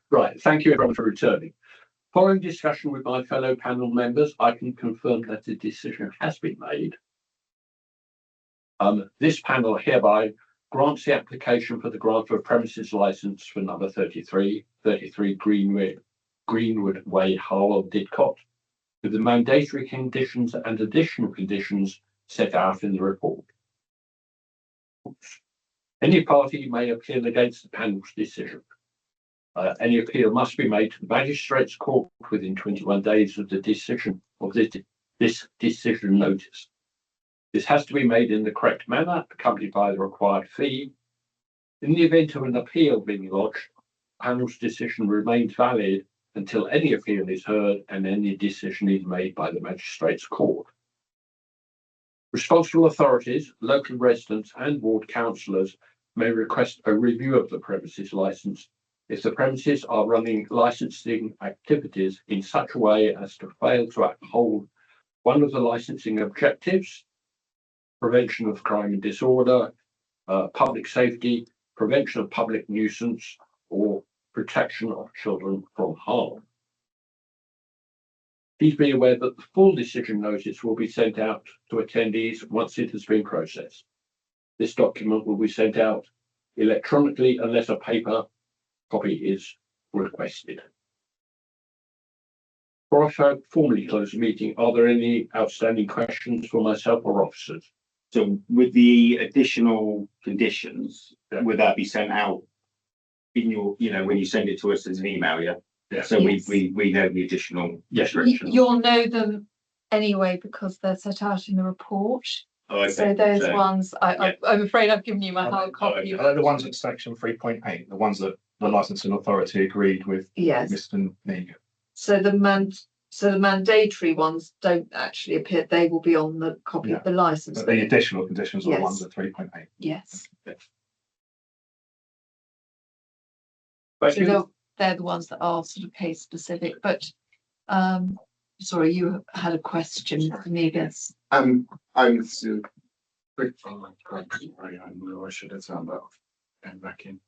Right, thank you everyone for returning. Following discussion with my fellow panel members, I can confirm that a decision has been made. This panel hereby grants the application for the grant of a premises license for number 33 Greenwood Way, Harwell, Didcot, with the mandatory conditions and additional conditions set out in the report. Any party may appeal against the panel's decision. Any appeal must be made to the Magistrates' Court within 21 days of the decision of this decision notice. This has to be made in the correct manner, accompanied by the required fee. In the event of an appeal being lodged, the panel's decision remains valid until any appeal is heard and any decision is made by the Magistrates' Court. Responsible authorities, local residents and ward councillors may request a review of the premises licence if the premises are running licensing activities in such a way as to fail to uphold one of the licensing objectives: prevention of crime and disorder, public safety, prevention of public nuisance, or protection of children from harm. Please be aware that the full decision notice will be sent out to attendees once it has been processed. This document will be sent out electronically unless a paper copy is requested. Before I formally close the meeting, are there any outstanding questions for myself or officers? So with the additional conditions, would that be sent out in your, when you send it to us as an email, yeah? Yeah. So Yes. we know the additional restrictions. You'll know them anyway because they're set out in the report. Oh, okay. So those ones, I'm afraid I've given you my hard copy. The ones at section 3.8, the ones that the licensing authority agreed with Yes. Mr. Negan. So the mandatory ones don't actually appear. They will be on the copy of the license. But the additional conditions are the Yes. ones at 3.8. Yes. Thank you. So they're the ones that are sort of case specific. But sorry, you had a question, Negus. I'm still quick. I should have turned that off and back in.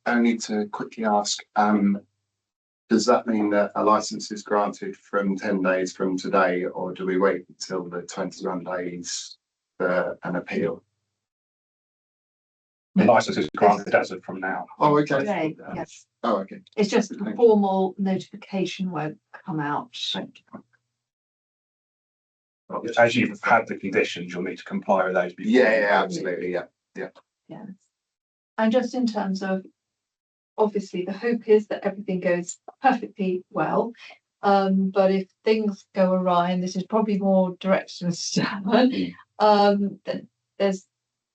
I need to quickly ask, does that mean that a license is granted from 10 days from today, or do we wait until the 21 days for an appeal? The license is granted as of from now. Oh, okay. Today, yes. Oh, okay. It's just that the formal notification won't come out. As you've had the conditions, you'll need to comply with those before. Yeah, absolutely. Yeah. Yes. And just in terms of, obviously, the hope is that everything goes perfectly well. But if things go awry, and this is probably more direct to Mr. Hammond, then there's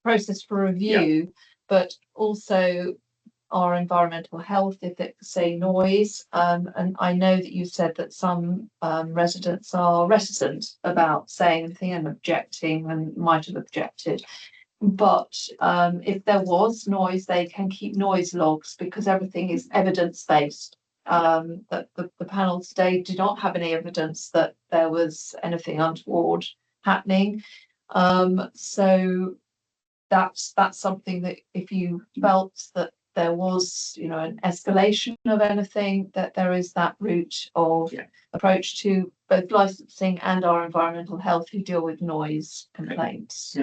process for review, but also our environmental health, if it say noise. And I know that you said that some residents are reticent about saying anything and objecting and might have objected. But if there was noise, they can keep noise logs because everything is evidence-based. That the panel today did not have any evidence that there was anything untoward happening. So that's something that if you felt that there was, an escalation of anything, that there is that route of approach to both licensing and our environmental health who deal with noise complaints.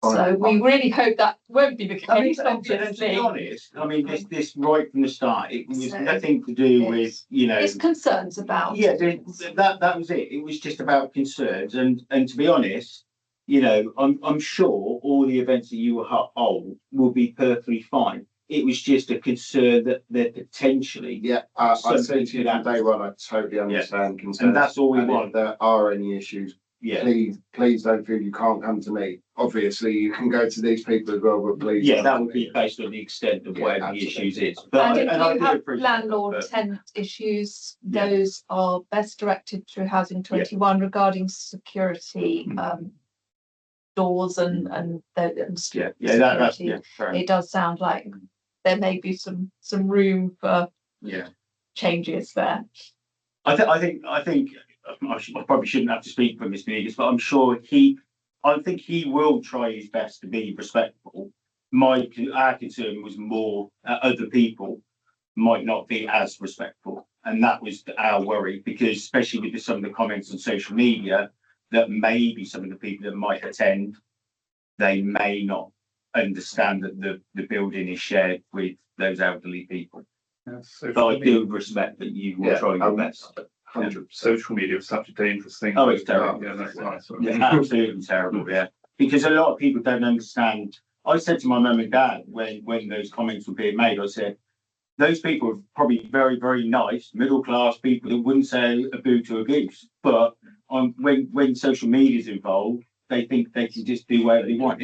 So we really hope that won't be the case. To be honest, I mean, this right from the start, it was nothing to do with, It's concerns about. Yeah, that was it. It was just about concerns, and to be honest, I'm sure all the events that you hold will be perfectly fine. It was just a concern that they're potentially. Yeah, I said to you from day one, I totally understand concerns. And that's all we want. If there are any issues, please don't feel you can't come to me. Obviously, you can go to these people as well, but please. Yeah, that would be based on the extent of whatever the issues is. But if you have landlord-tenant issues, those are best directed through Housing 21 regarding security. Doors and security. It does sound like there may be some room for changes there. I think I probably shouldn't have to speak for Mr. Negus, but I'm sure I think he will try his best to be respectful. Our concern was more other people might not be as respectful. And that was our worry, because especially with some of the comments on social media, that maybe some of the people that might attend, they may not understand that the building is shared with those elderly people. But I do respect that you will try your best. 100. Social media is such a dangerous thing. Oh, it's terrible. Yeah, that's right. Yeah, absolutely terrible. Yeah, because a lot of people don't understand. I said to my mum and dad when those comments were being made, I said, those people are probably very, very nice, middle class people that wouldn't say a boo to a goose. But when social media is involved, they think they can just do whatever they want.